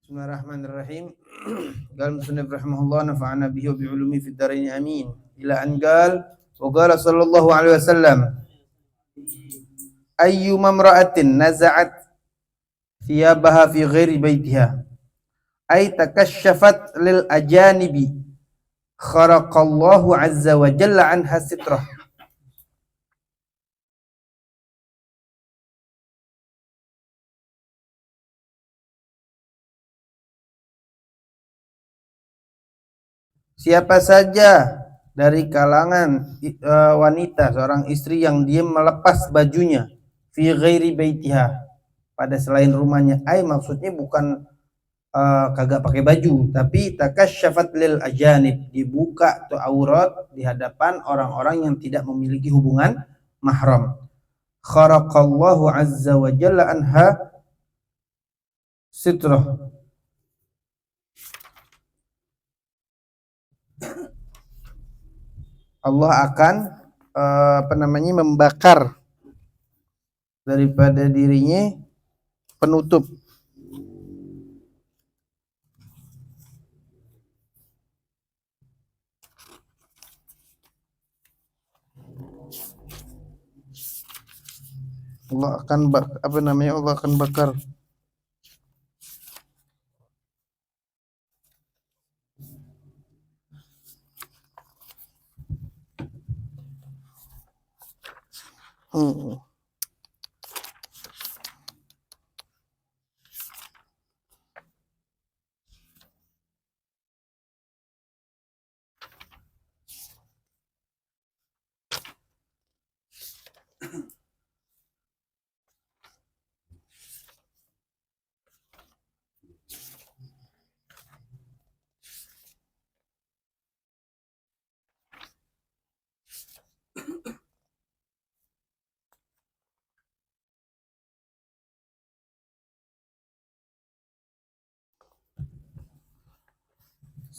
Bismillahirrahmanirrahim. Qala musannif rahimahullah nafa'ana bihi wa bi ulumi fid dharain amin. Ila an qala wa qala sallallahu alaihi wasallam ayyu mamra'atin naza'at thiyabaha fi ghairi baitiha ay takashafat lil ajanibi kharaqallahu azza wa jalla anha sitrah. Siapa saja dari kalangan wanita, seorang istri yang dia melepas bajunya fi ghairi baitiha, pada selain rumahnya, maksudnya bukan kagak pakai baju, tapi takasyafat lil ajanib, dibuka tuh aurat di hadapan orang-orang yang tidak memiliki hubungan mahram. Kharaqallahu azza wa jalla anha sitrah. Allah akan membakar daripada dirinya penutup. Allah akan Allah akan bakar.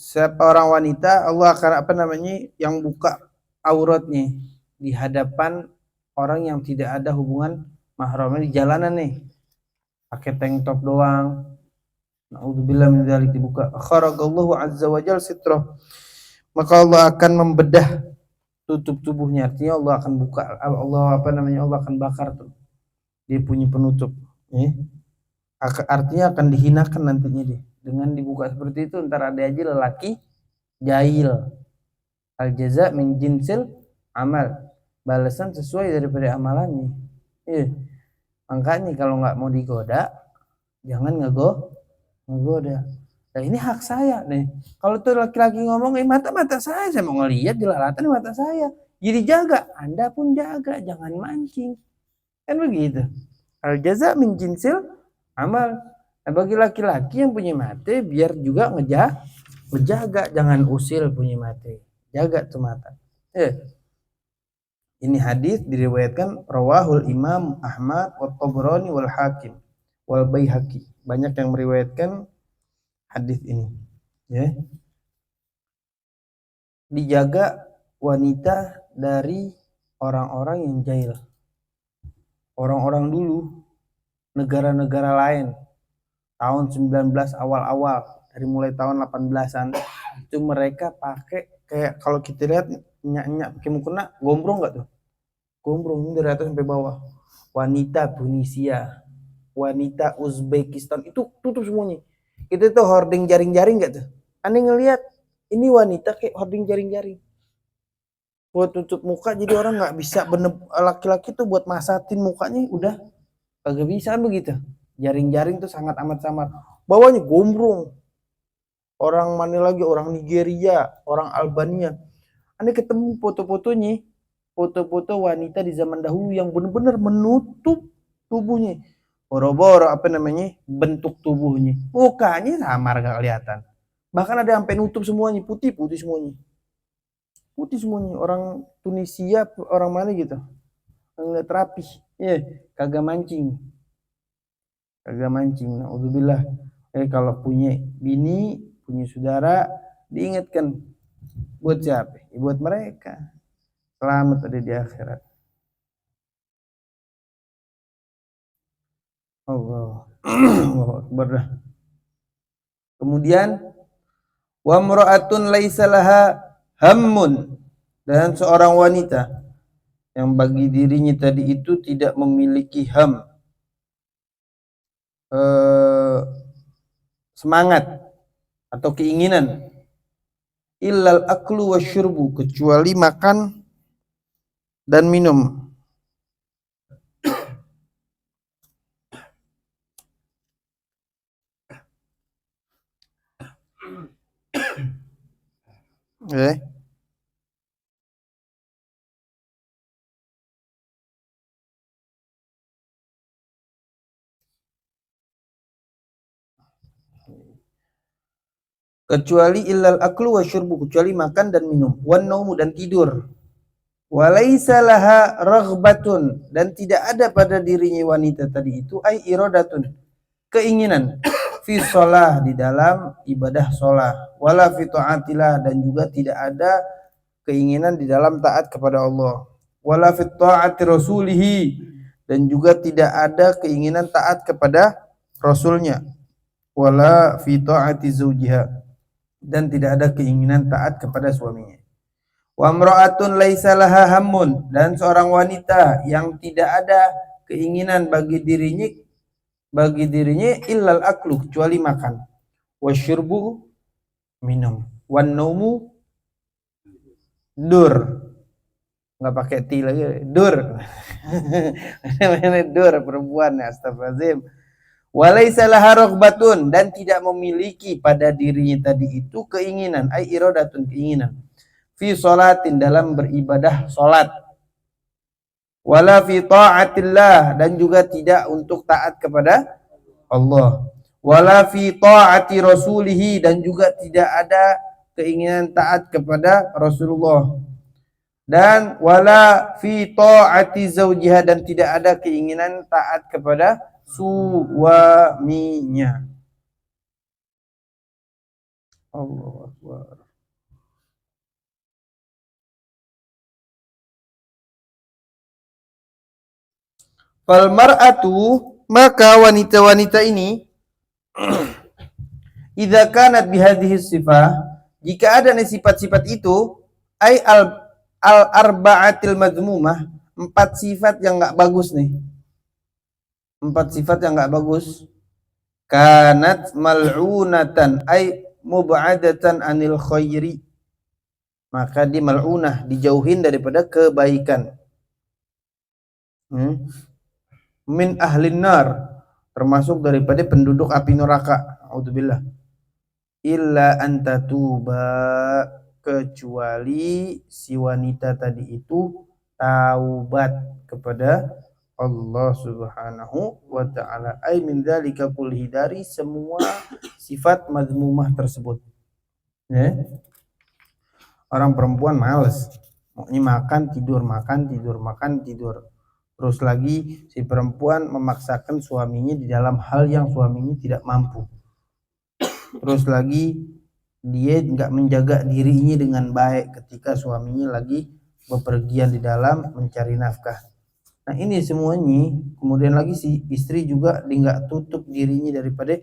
Siapa orang wanita, Allah akan yang buka auratnya di hadapan orang yang tidak ada hubungan mahramnya di jalanan nih, pakai tank top doang. Naudzubillah min dzalik, dibuka. Kharaqallahu azza wa jalla sitrah. Maka Allah akan membedah tutup tubuhnya, artinya Allah akan buka, Allah akan bakar tuh dia punya penutup. Artinya akan dihinakan nantinya dia dengan dibuka seperti itu. Ntar ada aja lelaki jahil. Al jaza min jinsil amal, balasan sesuai daripada amalannya. Makanya kalau nggak mau digoda, jangan ngegoda. Nah, ini hak saya nih. Kalau tuh laki-laki ngomong, mata saya mau ngelihat jelalatan mata saya. Jadi jaga, Anda pun jaga, jangan mancing. Kan begitu. Al jaza min jinsil amal. Nah, bagi laki-laki yang punya mata, biar juga ngejaga, jangan usil punya mata. Jaga tuh mata. Ini hadis diriwayatkan rawahul Imam Ahmad wa Tabrani wal Hakim wal Baihaqi. Banyak yang meriwayatkan hadis ini. Dijaga wanita dari orang-orang yang jahil. Orang-orang dulu, negara-negara lain, tahun 19 awal-awal, dari mulai tahun 18-an, itu mereka pakai kayak kalau kita lihat nyak-nyak pakai mukena, gombrong enggak tuh? Gombrong ini dari atas sampai bawah. Wanita Tunisia, wanita Uzbekistan, itu tutup semuanya. Itu tuh hording jaring-jaring enggak tuh? Aneh ngelihat ini wanita kayak hording jaring-jaring buat tutup muka, jadi orang nggak bisa bener. Laki-laki tuh buat masatin mukanya udah kagak bisa kan begitu. Jaring-jaring tuh sangat amat samar, bawahnya gombrong. Orang mana lagi, orang Nigeria, orang Albania. Aneh ketemu foto-fotonya, foto-foto wanita di zaman dahulu yang bener-bener menutup tubuhnya. Boro-boro bentuk tubuhnya, mukanya samar gak kelihatan. Bahkan ada yang sampai nutup semuanya, putih-putih semuanya. Putih semuanya. Orang Tunisia, orang mana gitu. Ngeliat rapi. Kagak mancing. Naudzubillah. Kalau punya bini, punya saudara, diingatkan. Buat siapa? Buat mereka. Selamat ada di akhirat. Allah. Allahu Akbar dah. Kemudian wa imra'atun laisa laha hammun, dan seorang wanita yang bagi dirinya tadi itu tidak memiliki semangat atau keinginan, illal aklu wasyurbu, kecuali makan dan minum. Kecuali illal aklu wasyurbu, kecuali makan dan minum, wan naumu, dan tidur. Walaisa laha raghbatun, dan tidak ada pada dirinya wanita tadi itu ai iradatun, keinginan, fi shalah, di dalam ibadah shalah, wala fi taatillah, dan juga tidak ada keinginan di dalam taat kepada Allah, wala fi taati rasulihi, dan juga tidak ada keinginan taat kepada rasulnya, wala fi taati zaujiha, dan tidak ada keinginan taat kepada suaminya. Wa imra'atun laisa laha hammun, dan seorang wanita yang tidak ada keinginan bagi dirinya illal aklu, kecuali makan, wasyurbu, minum, wan naumu, dur, nggak pakai ti lagi, dur. Dur perempuan, astagfirullahaladzim. Walaisa laha raghbatun, dan tidak memiliki pada dirinya tadi itu keinginan, ai iradatun, keinginan, fi sholatin, dalam beribadah salat, wala fi taatillah, dan juga tidak untuk taat kepada Allah, wala fi taati rasulihi, dan juga tidak ada keinginan taat kepada Rasulullah, dan wala fi taati zaujiha, dan tidak ada keinginan taat kepada suaminya. Allahu Akbar. Fal mar'atu, maka wanita-wanita ini, idza kanat bihadhihi sifah, jika ada nih sifat-sifat itu, ai al arba'atil madmumah, 4 sifat yang enggak bagus nih. 4 sifat yang enggak bagus. Kanat mal'unatan, ai mub'adatan anil khairi, maka dia mal'unah, dijauhin daripada kebaikan. Min ahlin nar, termasuk daripada penduduk api neraka. A'udzubillah. Illa antatuba, kecuali si wanita tadi itu taubat kepada Allah Subhanahu wa ta'ala, ay min dzalika kullihi, dari semua sifat mazmumah tersebut. Ya. Orang perempuan males, maunya makan tidur, makan tidur, makan tidur. Terus lagi si perempuan memaksakan suaminya di dalam hal yang suaminya tidak mampu. Terus lagi dia nggak menjaga dirinya dengan baik ketika suaminya lagi bepergian di dalam mencari nafkah. Nah ini semuanya, kemudian lagi si istri juga nggak tutup dirinya daripada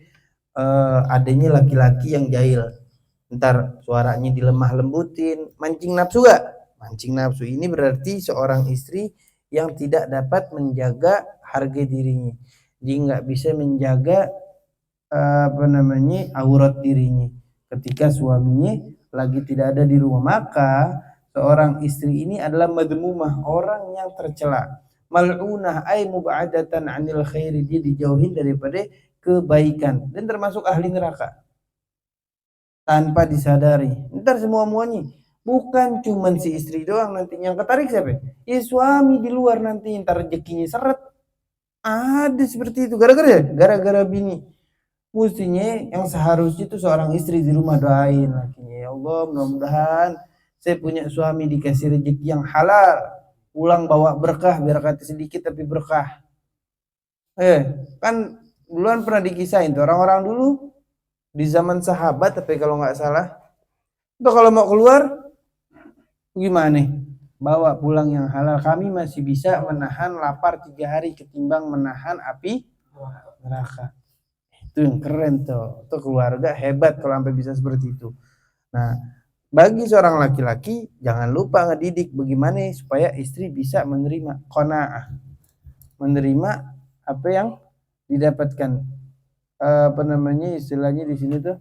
adanya laki-laki yang jahil. Ntar suaranya dilemah lembutin, mancing nafsu gak? Mancing nafsu ini berarti seorang istri yang tidak dapat menjaga harga dirinya. Dia nggak bisa menjaga aurat dirinya ketika suaminya lagi tidak ada di rumah. Maka seorang istri ini adalah madmumah, orang yang tercela. Mal'unah ay mub'adatan 'anil khairi, dia dijauhin daripada kebaikan dan termasuk ahli neraka tanpa disadari. Ntar semua-muanya, bukan cuman si istri doang nanti yang ketarik, siapa? Ya suami di luar nanti ntar rezekinya seret. Ada seperti itu, gara-gara bini. Mestinya yang seharusnya itu seorang istri di rumah doain lakinya, ya Allah mudah-mudahan saya punya suami dikasih rezeki yang halal, pulang bawa berkah, biar kata sedikit tapi berkah. Kan duluan pernah dikisahin tuh orang-orang dulu di zaman sahabat, tapi kalau nggak salah itu kalau mau keluar gimana nih, bawa pulang yang halal, kami masih bisa menahan lapar 3 hari ketimbang menahan api neraka. Itu yang keren tuh. Itu keluarga hebat kalau sampai bisa seperti itu. Nah, bagi seorang laki-laki jangan lupa ngedidik bagaimana supaya istri bisa menerima qanaah, menerima apa yang didapatkan. Apa namanya istilahnya di sini tuh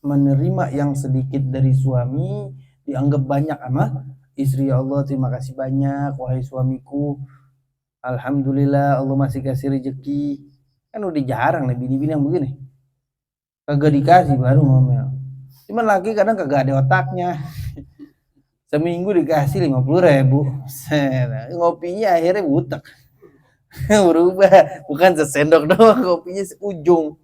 menerima yang sedikit dari suami dianggap banyak sama istri. Ya Allah, terima kasih banyak wahai suamiku. Alhamdulillah Allah masih kasih rezeki. Kan udah jarang nih bini-bini yang begini. Kagak dikasih baru ngomel. Cuman laki kadang kagak ada otaknya. Seminggu dikasih 50.000. Ngopinya akhirnya butek. Berubah. Bukan sesendok doang, kopinya seujung.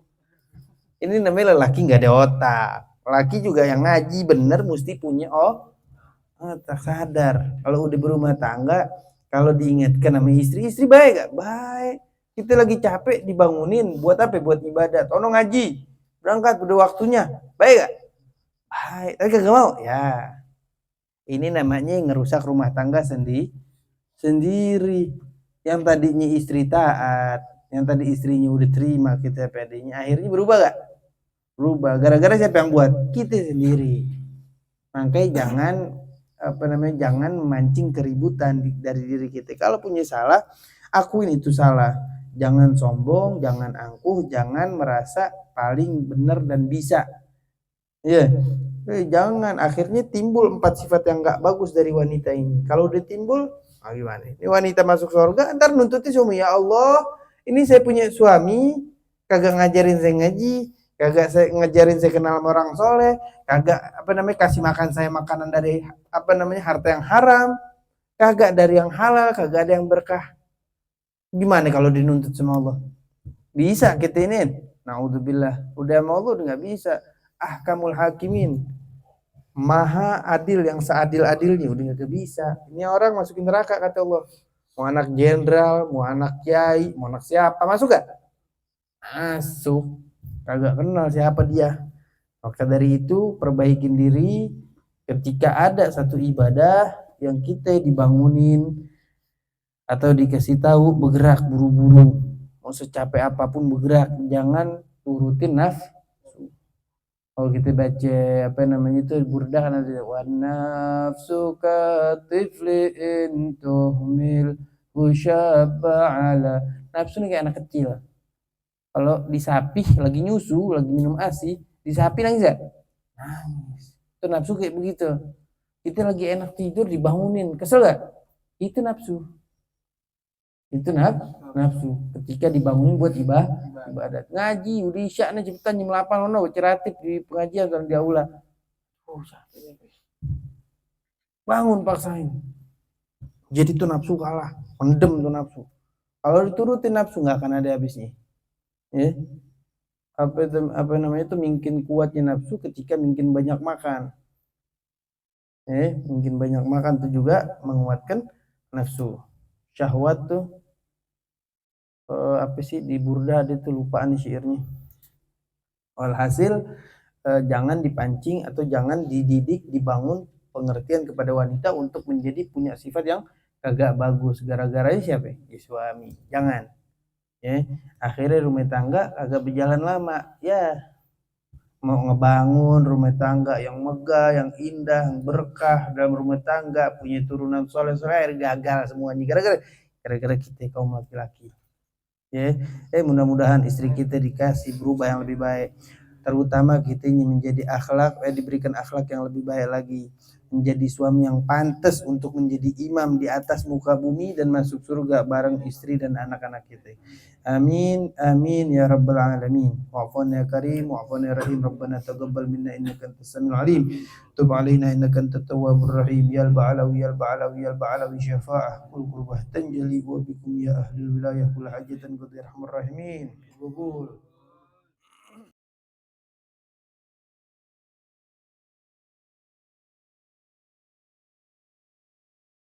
Ini namanya lelaki nggak ada otak. Laki juga yang ngaji bener mesti punya otak, sadar. Kalau udah berumah tangga, kalau diingatkan sama istri, istri baik gak? Baik. Kita lagi capek dibangunin, buat apa? Buat ibadah. Tono ngaji, berangkat pada waktunya. Baik gak? Baik. Tapi kagak mau? Ya. Ini namanya ngerusak rumah tangga sendiri. Yang tadinya istri taat, yang tadi istrinya udah terima kita pedenya, akhirnya berubah gak? Berubah. Gara-gara siapa yang buat? Kita sendiri. Makanya jangan memancing keributan dari diri kita. Kalau punya salah, akuin itu salah. Jangan sombong, jangan angkuh, jangan merasa paling benar dan bisa. Iya. Jangan akhirnya timbul 4 sifat yang nggak bagus dari wanita ini. Kalau udah timbul, gimana? Ini wanita masuk surga, ntar nuntutnya suami, ya Allah, ini saya punya suami, kagak ngajarin saya ngaji, kagak saya ngajarin saya kenal sama orang soleh, kagak kasih makan saya makanan dari harta yang haram, kagak dari yang halal, kagak ada yang berkah. Gimana kalau dinuntut sama Allah? Bisa kita ini? Naudzubillah. Udah sama Allah udah nggak bisa. Ahkamul hakimin, maha adil yang seadil-adilnya, udah nggak bisa. Ini orang masukin neraka kata Allah. Mau anak jenderal, mau anak kiai, mau anak siapa, masuk gak? Masuk. Kagak kenal siapa dia. Maka dari itu perbaikin diri. Ketika ada satu ibadah yang kita dibangunin atau dikasih tahu, bergerak buru-buru. Mau secapek apapun bergerak, jangan turutin nafsu. Kalau kita baca itu burdah kan ada wa nafsu katiflin tuhmil husyabba ala. Nafsu ini kayak anak kecil. Kalau disapih lagi nyusu, lagi minum ASI, disapih nangis gak? Nangis. Itu nafsu kayak begitu. Kita lagi enak tidur dibangunin, kesel gak? Itu nafsu. Itu nafsu. Ketika dibangunin buat ibadat. Ngaji, udah isya nih cepetan jam 8 ono ceratip di pengajian dan di aula. Bangun paksain. Jadi tuh nafsu kalah, pendem tuh nafsu. Kalau diturutin nafsu nggak akan ada habisnya. Ya. Itu mungkin kuatnya nafsu ketika mungkin banyak makan. Mungkin banyak makan tuh juga menguatkan nafsu. Syahwat tuh di burda ada tuh lupaan syairnya. Walhasil jangan dipancing atau jangan dididik, dibangun pengertian kepada wanita untuk menjadi punya sifat yang kagak bagus gara-garanya siapa? Ya suami. Jangan. Ya, akhirnya rumah tangga agak berjalan lama. Ya, mau ngebangun rumah tangga yang megah, yang indah, yang berkah dalam rumah tangga, punya turunan soleh-soleh, gagal semuanya gara-gara kita kaum laki-laki. Ya, mudah-mudahan istri kita dikasih berubah yang lebih baik. Terutama kita ingin menjadi diberikan akhlak yang lebih baik lagi, menjadi suami yang pantas untuk menjadi imam di atas muka bumi dan masuk surga bareng istri dan anak-anak kita. Amin amin ya rabbal alamin. Wa'afwan ya karim, wa'afwan ya rahim. Rabbana taqabbal minna innaka antas samiul alim. Tub alaina innaka antat tawwabur rahim. Ya al-ba'alawi ya al-ba'alawi ya al-ba'alawi syafa'ah wal qurbah tanjali wa bikum ya ahlul wilayah kul hajatan qad yarhamur rahimin. Qubul